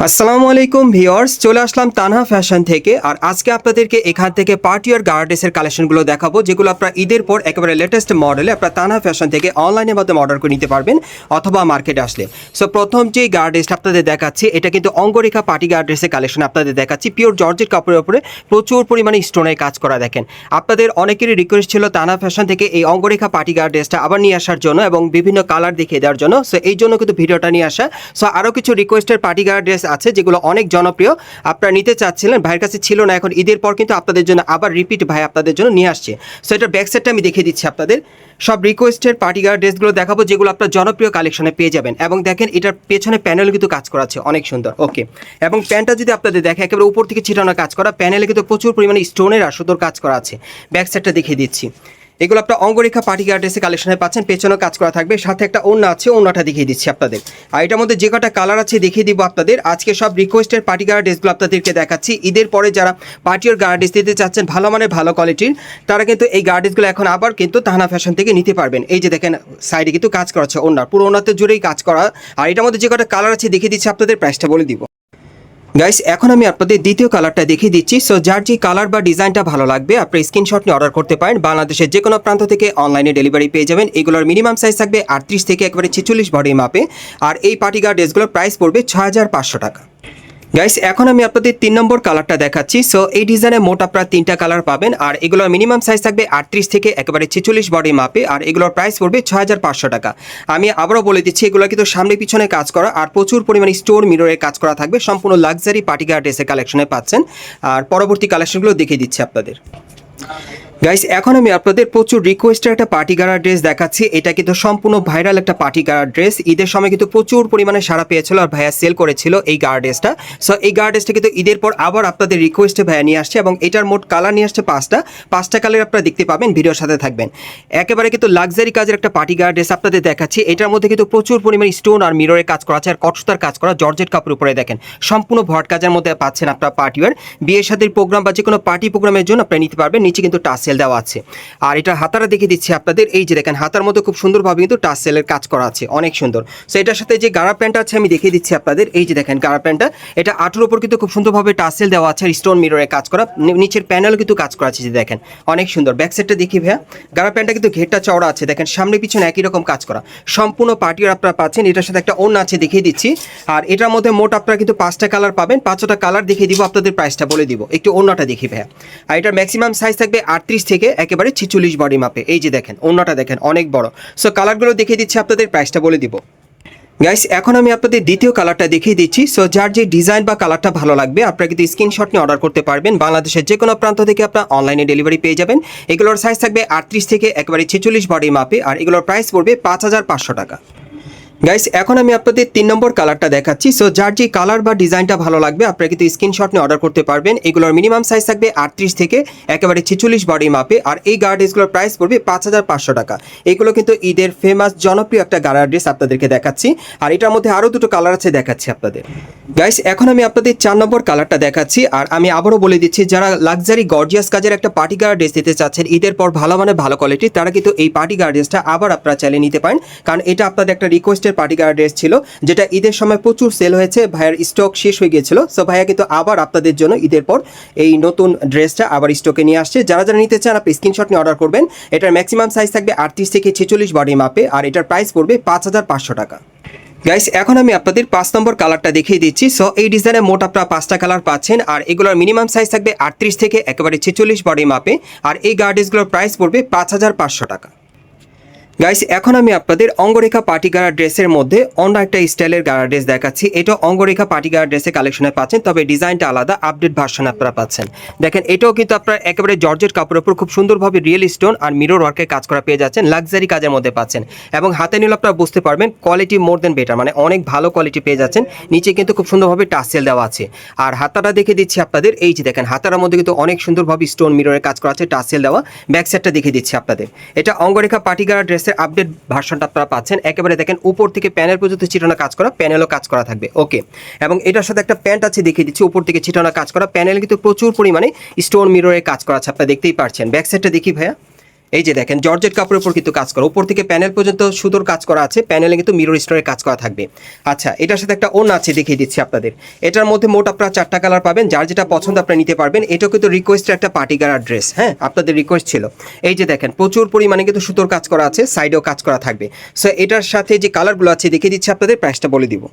আসসালামু আলাইকুম ভিউয়ার্স, চলে আসলাম তানহা ফ্যাশন থেকে। আর আজকে আপনাদেরকে এখান থেকে পার্টি আর গার্ডেসের কালেকশনগুলো দেখাবো, যেগুলো আপনারা ঈদের পর একেবারে লেটেস্ট মডেলে আপনারা তানহা ফ্যাশন থেকে অনলাইনের মাধ্যমে অর্ডার করে নিতে পারবেন অথবা মার্কেটে আসলে। সো প্রথম যে গার্ডেসটা আপনাদের দেখাচ্ছি, এটা কিন্তু অঙ্গরেখা পার্টি গার্ডেসের কালেকশন আপনাদের দেখাচ্ছি। পিওর জর্জেট কাপড়ের উপরে প্রচুর পরিমাণে স্টোনের কাজ করা। দেখেন, আপনাদের অনেকেরই রিকোয়েস্ট ছিল তানহা ফ্যাশন থেকে এই অঙ্গরেখা পার্টি গার্ডেসটা আবার নিয়ে আসার জন্য এবং বিভিন্ন কালার দেখিয়ে দেওয়ার জন্য। সো এই জন্য কিন্তু ভিডিওটা নিয়ে আসা। সো আরও কিছু রিকোয়েস্টের পার্টি গার্ডেস আছে যেগুলো অনেক জনপ্রিয়, আপনারা নিতে চাচ্ছিলেন, ভাইয়ের কাছে ছিল না, এখন ঈদের পর কিন্তু আপনাদের জন্য আবার রিপিট ভাই আপনাদের জন্য নিয়ে আসছে। সো এটার ব্যাক সাইডটা আমি দেখিয়ে দিচ্ছি আপনাদের। সব রিকোয়েস্টের পার্টি গার্ড ড্রেসগুলো দেখাবো যেগুলো আপনার জনপ্রিয় কালেকশনে পেয়ে যাবেন। এবং দেখেন, এটার পেছনে প্যানেল কিন্তু কাজ করা আছে, অনেক সুন্দর। ওকে, এবং প্যান্টটা যদি আপনাদের দেখে একেবারে উপর থেকে ছিটানো কাজ করা, প্যানেলে কিন্তু প্রচুর পরিমাণে স্টোনের আর সুতোর কাজ করা আছে। ব্যাক সাইডটা দেখিয়ে দিচ্ছি। এগুলো আপনার অঙ্গরেখা পার্টি গার্ডেসে কালেকশনে পাচ্ছেন, পেছনেও কাজ করা থাকবে, সাথে একটা ওড়না আছে, ওড়নাটা দেখিয়ে দিচ্ছি আপনাদের। আর এটার মধ্যে যে কটা কালার আছে দেখিয়ে দিব আপনাদের। আজকে সব রিকোয়েস্টের পার্টি গার্ডেসগুলো আপনাদেরকে দেখাচ্ছি। ঈদের পরে যারা পার্টি আর গার্ডেস দিতে চাচ্ছেন ভালো মানের ভালো কোয়ালিটির, তারা কিন্তু এই গার্ডেসগুলো এখন আবার কিন্তু তাহনা ফ্যাশন থেকে নিতে পারবেন। এই যে দেখেন, সাইডে কিন্তু কাজ করা আছে, ওড়না পুরো ওড়নাতে জুড়েই কাজ করা। আর এটার মধ্যে যে কটা কালার আছে দেখিয়ে দিচ্ছি আপনাদের, প্রাইসটা বলে দিব। গাইস, এখন আমি আপনাদের দ্বিতীয় কালারটা দেখিয়ে দিচ্ছি। সো যার যে কালার বা ডিজাইনটা ভালো লাগবে আপনি স্ক্রিনশট নিয়ে অর্ডার করতে পারেন। বাংলাদেশের যে কোনো প্রান্ত থেকে অনলাইনে ডেলিভারি পেয়ে যাবেন। এগুলোর মিনিমাম সাইজ থাকবে 38 থেকে একবারে 46 বডি মাপে। আর এই পার্টি গার্ড ড্রেসগুলোর প্রাইস পড়বে 6500 টাকা। গাইস, এখন আমি আপনাদের 3 নম্বর কালারটা দেখাচ্ছি। সো এই ডিজাইনে মোট আপনারা 3টা কালার পাবেন। আর এগুলোর মিনিমাম সাইজ থাকবে 38 থেকে একেবারে 46 বডি মাপে। আর এগুলোর প্রাইস পড়বে 6500 টাকা। আমি আবারও বলে দিচ্ছি, এগুলো কিন্তু সামনে পিছনে কাজ করা আর প্রচুর পরিমাণে স্টোর মিররের কাজ করা থাকবে। সম্পূর্ণ লাক্সারি পার্টি গার্ড ড্রেসের কালেকশনে পাচ্ছেন। আর পরবর্তী কালেকশনগুলো দেখিয়ে দিচ্ছি আপনাদের। গাইস, এখন আমি আপনাদের প্রচুর রিকোয়েস্টের একটা পার্টি গার্ড ড্রেস দেখাচ্ছি। এটা কিন্তু সম্পূর্ণ ভাইরাল একটা পার্টি গার্ড ড্রেস। ঈদের সময় কিন্তু প্রচুর পরিমাণে সাড়া পেয়েছিল আর ভাইয়া সেল করেছিল এই গার্ড ড্রেসটা। সো এই গার্ড ড্রেসটা কিন্তু ঈদের পর আবার আপনাদের রিকোয়েস্টে ভাইয়া নিয়ে আসছে এবং এটার মোট কালার নিয়ে আসছে 5টা কালার আপনারা দেখতে পাবেন, ভিডিওর সাথে থাকবেন। একেবারে কিন্তু লাক্সারি কাজের একটা পার্টি গার্ড ড্রেস আপনাদের দেখাচ্ছি। এটার মধ্যে কিন্তু প্রচুর পরিমাণে স্টোন আর মিররের কাজ করা আছে আর কটসুতার কাজ করা জর্জেট কাপড়ের উপরে। দেখেন, সম্পূর্ণ ভট কাজের মধ্যে পাচ্ছেন আপনারা পার্টি ওয়্যার, বিয়ের সাথে প্রোগ্রাম বা যে কোনো পার্টি প্রোগ্রামের জন্য আপনারা নিতে পারবেন। নিচে কিন্তু টাসেল দেওয়া আছে। আর এটা হাতারা দেখিয়ে দিচ্ছি আপনাদের। এই যে দেখেন, হাতার মধ্যে খুব সুন্দরভাবে কিন্তু টাসেলের কাজ করা আছে, অনেক সুন্দর। সো এটার সাথে যে গাড়া প্যান্ট আছে আমি দেখিয়ে দিচ্ছি আপনাদের। এই যে দেখেন গাড়া প্যান্টটা, এটা আঁটুর উপর কিন্তু খুব সুন্দরভাবে টাসেল দেওয়া আছে আর স্টোন মিররের কাজ করা, নিচের প্যানেল কিন্তু কাজ করা আছে। যে দেখেন, অনেক সুন্দর। ব্যাক সাইডটা দেখি ভাইয়া, গাড়া প্যান্টটা কিন্তু ঘেরটা চওড়া আছে, দেখেন সামনে পিছনে একই রকম কাজ করা, সম্পূর্ণ পার্টির আপনারা পাচ্ছেন। এটার সাথে একটা ওড়না আছে, দেখিয়ে দিচ্ছি। আর এটার মধ্যে মোট আপনারা কিন্তু 5টা কালার পাবেন। 5টা কালার দেখিয়ে দিব আপনাদের, প্রাইসটা বলে দিব। একটু ওড়নাটা দেখি ভাইয়া। আর এটার ম্যাক্সিমাম সাইজ থাকবে 38 থেকে একেবারে 46 বডি মাপে। এই যে দেখেন, ওড়নাটা দেখেন অনেক বড়। সো কালারগুলো দেখিয়ে দিচ্ছি আপনাদের, প্রাইসটা বলে দিব। গাইস, এখন আমি আপনাদের দ্বিতীয় কালারটা দেখিয়ে দিচ্ছি। সো যার যে ডিজাইন বা কালারটা ভালো লাগবে আপনারা কিন্তু স্ক্রিনশট নিয়ে অর্ডার করতে পারবেন। বাংলাদেশের যে কোনো প্রান্ত থেকে আপনারা অনলাইনে ডেলিভারি পেয়ে যাবেন। এগুলোর সাইজ থাকবে 38 থেকে একেবারে 46 বডি মাপে। আর এগুলোর প্রাইস পড়বে 5500 টাকা। গাইস, এখন আমি আপনাদের 3 নম্বর কালারটা দেখাচ্ছি। সো যার যে কালার বা ডিজাইনটা ভালো লাগবে আপনারা কিন্তু স্ক্রিনশট নিয়ে অর্ডার করতে পারবেন। এগুলোর মিনিমাম সাইজ থাকবে 38 থেকে একেবারে 46 বডি মাপে। আর এই গার্ড ড্রেসগুলোর প্রাইস পড়বে 5500 টাকা। এগুলো কিন্তু ঈদের ফেমাস জনপ্রিয় একটা গার্ড ড্রেস আপনাদেরকে দেখাচ্ছি। আর এটার মধ্যে আরও দুটো কালার আছে, দেখাচ্ছি আপনাদের। গাইস, এখন আমি আপনাদের 4 নম্বর কালারটা দেখাচ্ছি। আর আমি আবারও বলে দিচ্ছি, যারা লাক্সারি গর্জিয়াস কাজের একটা পার্টি গার্ড ড্রেস দিতে চাচ্ছেন ঈদের পর ভালো মানে ভালো কোয়ালিটি, তারা কিন্তু এই পার্টি গার্ড ড্রেসটা আবার আপনারা চালিয়ে নিতে পারেন। কারণ এটা আপনাদের একটা রিকোয়েস্টের পার্টি গার্ড ড্রেস ছিল, যেটা ঈদের সময় প্রচুর সেল হয়েছে, ভাইয়ের স্টক শেষ হয়ে গিয়েছিল। সো ভাইয়া কিন্তু আবার আপনাদের জন্য ঈদের পর এই নতুন ড্রেসটা আবার স্টকে নিয়ে আসছে। যারা যারা নিতে চান আপনি স্ক্রিনশট নিয়ে অর্ডার করবেন। এটার ম্যাক্সিমাম সাইজ থাকবে 38 থেকে 46 বডি মাপে। আর এটার প্রাইস পড়বে 5500 টাকা। গাইস, এখন আমি আপনাদের 5 নম্বর কালারটা দেখিয়ে দিচ্ছি। সো এই ডিজাইনে মোট আপনারা 5টা কালার পাচ্ছেন। আর এগুলোর মিনিমাম সাইজ থাকবে 38 থেকে একেবারে 46 বডি মাপে। আর এই গার্ড ড্রেসগুলোর প্রাইস পড়বে 5500 টাকা। গাইস, এখন আমি আপনাদের অঙ্গরেখা পার্টি গাড়া ড্রেসের মধ্যে অন্য একটা স্টাইলের গাড়া ড্রেস দেখাচ্ছি। এটা অঙ্গরেখা পার্টি গাড়া ড্রেসের কালেকশনে পাচ্ছেন, তবে ডিজাইনটা আলাদা, আপডেট ভার্সন আপনারা পাচ্ছেন। দেখেন, এটাও কিন্তু আপনারা একেবারে জর্জেট কাপড়ের উপর খুব সুন্দরভাবে রিয়েল স্টোন আর মিরর ওয়ার্কের কাজ করা পেয়ে যাচ্ছেন, লাক্সারি কাজের মধ্যে পাচ্ছেন। এবং হাতে নিলে আপনারা বুঝতে পারবেন কোয়ালিটি মোর দেন বেটার, মানে অনেক ভালো কোয়ালিটি পেয়ে যাচ্ছেন। নিচে কিন্তু খুব সুন্দরভাবে টাসেল দেওয়া আছে। আর হাতাটা দেখে দিচ্ছি আপনাদের। এই যে দেখেন, হাতার মধ্যে কিন্তু অনেক সুন্দরভাবে স্টোন মিররের কাজ করা আছে, টাসেল দেওয়া। ব্যাক সাইডটা দেখে দিচ্ছি আপনাদের। এটা অঙ্গরেখা পার্টি গাড়া ড্রেসের আপডেট ভার্সনটা আপনারা পাচ্ছেন। একেবারে দেখেন, উপর থেকে প্যানেল পর্যন্ত ছিটানো কাজ করা, প্যানেলও কাজ করা থাকবে। ওকে, এবং এটার সাথে একটা প্যান্ট আছে, দেখিয়ে দিচ্ছি। উপর থেকে ছিটানো কাজ করা, প্যানেল কিন্তু প্রচুর পরিমাণে স্টোন মিররের কাজ করা আছে, আপনারা দেখতেই পাচ্ছেন। ব্যাক সাইডটা দেখি ভাইয়া। এই যে দেখেন জর্জেট কাপড়ের উপর কিন্তু কাজ করা, উপর থেকে প্যানেল পর্যন্ত সুতোর কাজ করা আছে, প্যানেলে কিন্তু মিরর স্টোনের কাজ করা থাকবে। আচ্ছা, এটার সাথে একটা ওড়না আছে, দেখিয়ে দিচ্ছি আপনাদের। এটার মধ্যে মোট আপনারা 4টা কালার পাবেন, যার যেটা পছন্দ আপনারা নিতে পারবেন। এটাও কিন্তু রিকোয়েস্টের একটা পার্টি গাড়ার ড্রেস, হ্যাঁ আপনাদের রিকোয়েস্ট ছিল। এই যে দেখেন প্রচুর পরিমাণে কিন্তু সুতোর কাজ করা আছে, সাইডেও কাজ করা থাকবে। সো এটার সাথে যে কালারগুলো আছে দেখিয়ে দিচ্ছি আপনাদের, প্রাইসটা বলে দিব।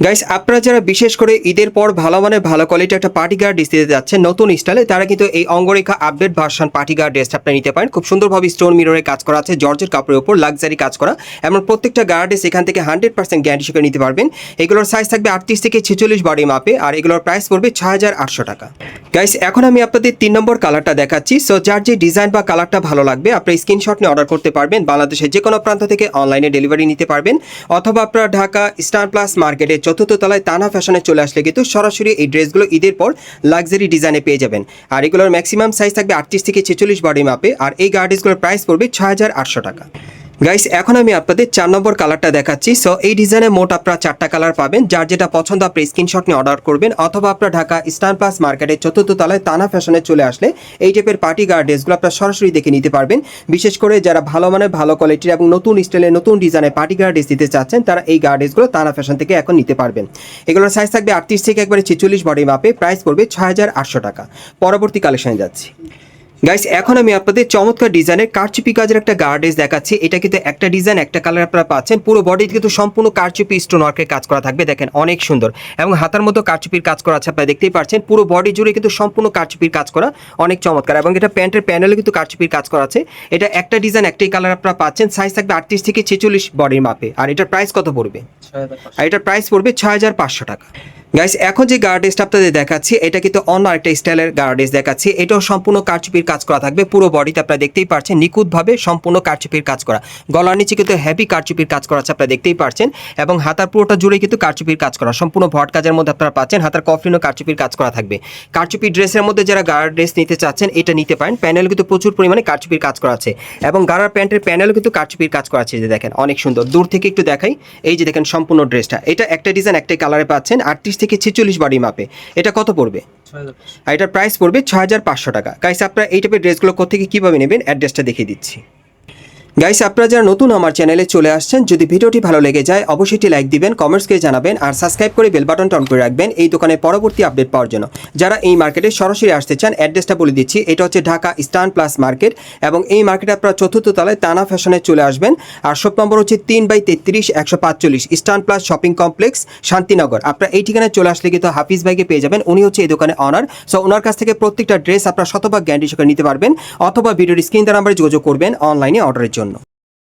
গাইস, আপনারা যারা বিশেষ করে ঈদের পর ভালো মানের ভালো কোয়ালিটি একটা পার্টি গার্ড ড্রেস দিতে যাচ্ছেন নতুন স্টাইলে, তারা কিন্তু এই অঙ্গরেখা আপডেট ভার্সন পার্টি গার্ড ড্রেসটা আপনারা নিতে পারেন। খুব সুন্দরভাবে স্টোন মিররের কাজ করা আছে, জর্জের কাপড়ের উপর লাক্সারি কাজ করা, এবং প্রত্যেকটা গার্ড ড্রেস এখান থেকে 100% গ্যারান্টি সহকারে নিতে পারবেন। এগুলোর সাইজ থাকবে 38 থেকে 46 বডি মাপে, আর এগুলোর প্রাইস পড়বে 6800 টাকা। গাইস, এখন আমি আপনাদের 3 নম্বর কালারটা দেখাচ্ছি। সো যার যে ডিজাইন বা কালারটা ভালো লাগবে আপনারা স্ক্রিনশট নিয়ে অর্ডার করতে পারবেন। বাংলাদেশের যে কোনো প্রান্ত থেকে অনলাইনে ডেলিভারি নিতে পারবেন, অথবা আপনারা ঢাকা স্টার প্লাস মার্কেটের 4র্থ তলায় তানহা ফ্যাশনে চলে আসলে কিন্তু সরাসরি এই ড্রেসগুলো ঈদের পর লাক্সারি ডিজাইনে পেয়ে যাবেন। আর এগুলোর ম্যাক্সিমাম সাইজ থাকবে 38 থেকে 46 বডি মাপে, আর এই গার্ডেসগুলোর প্রাইস পড়বে 6800 টাকা। গাইস, এখন আমি আপনাদের 4 নম্বর কালারটা দেখাচ্ছি। সো এই ডিজাইনে মোট আপনারা 4টা কালার পাবেন, যার যেটা পছন্দ আপনি স্ক্রিনশট নিয়ে অর্ডার করবেন, অথবা আপনারা ঢাকা স্টার প্লাস মার্কেটের 4র্থ তলায় তানহা ফ্যাশনে চলে আসলে এই টাইপের পার্টি গার্ড ড্রেসগুলো আপনারা সরাসরি দেখে নিতে পারবেন। বিশেষ করে যারা ভালো মানের ভালো কোয়ালিটির এবং নতুন স্টাইলে নতুন ডিজাইনের পার্টি গার্ড ড্রেস দিতে চাচ্ছেন, তারা এই গার্ড ড্রেসগুলো তানহা ফ্যাশন থেকে এখন নিতে পারবেন। এগুলোর সাইজ থাকবে 38 থেকে একবারে 46 বডি মাপে, প্রাইস পড়বে 6800 টাকা। পরবর্তী কালেকশনে যাচ্ছি। গাইস, এখন আমি আপনাদের চমৎকার ডিজাইনের কারচুপি কাজের একটা গার্ড ড্রেস দেখাচ্ছি। এটা কিন্তু একটা ডিজাইন একটা কালার আপনারা পাচ্ছেন, পুরো বডি কিন্তু সম্পূর্ণ কারচুপি স্টোন ওয়ার্কের কাজ করা থাকবে। দেখেন অনেক সুন্দর, এবং হাতার মতো কারচুপির কাজ করা আছে, আপনারা দেখতেই পাচ্ছেন। পুরো বডি জুড়ে কিন্তু সম্পূর্ণ কারচুপির কাজ করা, অনেক চমৎকার। এবং এটা প্যান্টের প্যানেলে কিন্তু কারচুপির কাজ করা আছে। এটা একটা ডিজাইন একটাই কালার আপনারা পাচ্ছেন, সাইজ থাকবে 38 থেকে 46 বডির মাপে। আর এটার প্রাইস কত পড়বে? আর এটার প্রাইস পড়বে 6500 টাকা। গাইস, এখন যে গার্ড ড্রেসটা আপনাদের দেখাচ্ছি এটা কিন্তু অন্য একটা স্টাইলের গার্ড ড্রেস দেখাচ্ছি। এটাও সম্পূর্ণ কারচুপির কাজ করা থাকবে, পুরো বডিতে আপনারা দেখতেই পাচ্ছেন নিখুঁতভাবে সম্পূর্ণ কারচুপির কাজ করা। গলার নিচে কিন্তু হেভি কারচুপির কাজ করা আছে, আপনারা দেখতেই পাচ্ছেন। এবং হাতার পুরোটা জুড়ে কিন্তু কারচুপির কাজ করা, সম্পূর্ণ ভট কাজের মধ্যে আপনারা পাচ্ছেন। হাতার কফলিনও কারচুপির কাজ করা থাকবে। কারচুপি ড্রেসের মধ্যে যারা গার্ড ড্রেস নিতে চাচ্ছেন এটা নিতে পারেন। প্যানেল কিন্তু প্রচুর পরিমাণে কারচুপির কাজ করা আছে, এবং গাড়ার প্যান্টের প্যানেলও কিন্তু কারচুপির কাজ করা আছে। যে দেখেন অনেক সুন্দর, দূর থেকে একটু দেখাই। এই যে দেখেন সম্পূর্ণ ড্রেসটা, এটা একটা ডিজাইন একটাই কালারে পাচ্ছেন, 38 থেকে 46 বডি মাপে। এটা কত পড়বে? আর এটার প্রাইস পড়বে 6500 টাকা। গাইস, আপনারা এই টাইপের ড্রেসগুলো কোথেকে কিভাবে নেবেন অ্যাড্রেসটা দেখিয়ে দিচ্ছি। গাইস, আপনারা যারা নতুন আমার চ্যানেলে চলে আসছেন, যদি ভিডিওটি ভালো লেগে যায় অবশ্যই একটি লাইক দিবেন, কমেন্টস করে জানাবেন, আর সাবস্ক্রাইব করে বেল বাটনটা অন করে রাখবেন এই দোকানের পরবর্তী আপডেট পাওয়ার জন্য। যারা এই মার্কেটে সরাসরি আসতে চান অ্যাড্রেসটা বলে দিচ্ছি। এটা হচ্ছে ঢাকা স্টার প্লাস মার্কেট, এবং এই মার্কেটে আপনারা 4র্থ তলায় তানহা ফ্যাশনে চলে আসবেন। আর শপ নম্বর হচ্ছে 3/33-145 star plus shopping complex, Shantinagar. আপনারা এই ঠিকানায় চলে আসলে কিন্তু হাফিজ ভাইকে পেয়ে যাবেন, উনি হচ্ছে এই দোকানের অনার। সো ওনার কাছ থেকে প্রত্যেকটা ড্রেস আপনারা শতভাগ গ্যারান্টি সহকারে নিতে পারবেন, অথবা ভিডিওর স্ক্রিন নাম্বারে যোগাযোগ করবেন অনলাইনে অর্ডারের জন্য।